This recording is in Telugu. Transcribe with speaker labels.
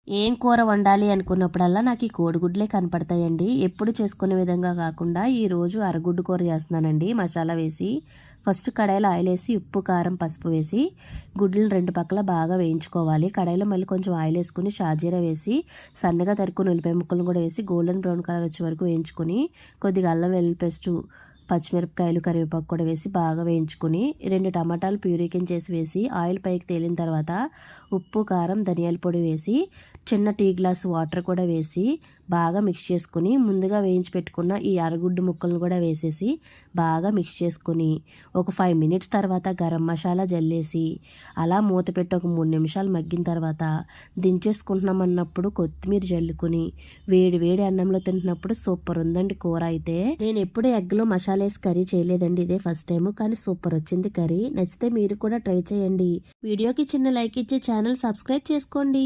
Speaker 1: ఏం కూర వండాలి అనుకున్నప్పుడల్లా నాకు ఈ కోడిగుడ్లే కనపడతాయండి. ఎప్పుడు చేసుకునే విధంగా కాకుండా ఈరోజు అరగుడ్డు కూర చేస్తున్నానండి. మసాలా వేసి ఫస్ట్ కడాయిలో ఆయిల్ వేసి ఉప్పు కారం పసుపు వేసి గుడ్లను రెండు పక్కల బాగా వేయించుకోవాలి. కడాయిలో మళ్ళీ కొంచెం ఆయిల్ వేసుకుని షాజీరా వేసి సన్నగా తరుక్కుని ఉల్లిపాయ ముక్కలను కూడా వేసి గోల్డెన్ బ్రౌన్ కలర్ వచ్చే వరకు వేయించుకొని కొద్దిగా అల్లం వెల్లుల్లి పేస్టు పచ్చిమిరపకాయలు కరివేపాకు కూడా వేసి బాగా వేయించుకుని 2 టమాటాలు ప్యూరీ కింద చేసి వేసి ఆయిల్ పైకి తేలిన తర్వాత ఉప్పు కారం ధనియాల పొడి వేసి చిన్న టీ గ్లాస్ వాటర్ కూడా వేసి బాగా మిక్స్ చేసుకుని ముందుగా వేయించి పెట్టుకున్న ఈ అరగుడ్డు ముక్కలను కూడా వేసేసి బాగా మిక్స్ చేసుకుని ఒక 5 మినిట్స్ తర్వాత గరం మసాలా జల్లేసి అలా మూత పెట్టి ఒక 3 నిమిషాలు మగ్గిన తర్వాత దించేసుకుంటున్నాం అన్నప్పుడు కొత్తిమీర జల్లుకుని వేడి వేడి అన్నంలో తింటున్నప్పుడు సూపర్ ఉందండి కూర. అయితే నేను ఎప్పుడు ఎగ్లో మసాలా వేసి కర్రీ చేయలేదండి, ఇదే ఫస్ట్ టైం, కానీ సూపర్ వచ్చింది కర్రీ. నచ్చితే మీరు కూడా ట్రై చేయండి. వీడియోకి చిన్న లైక్ ఇచ్చి ఛానల్ సబ్స్క్రైబ్ చేసుకోండి.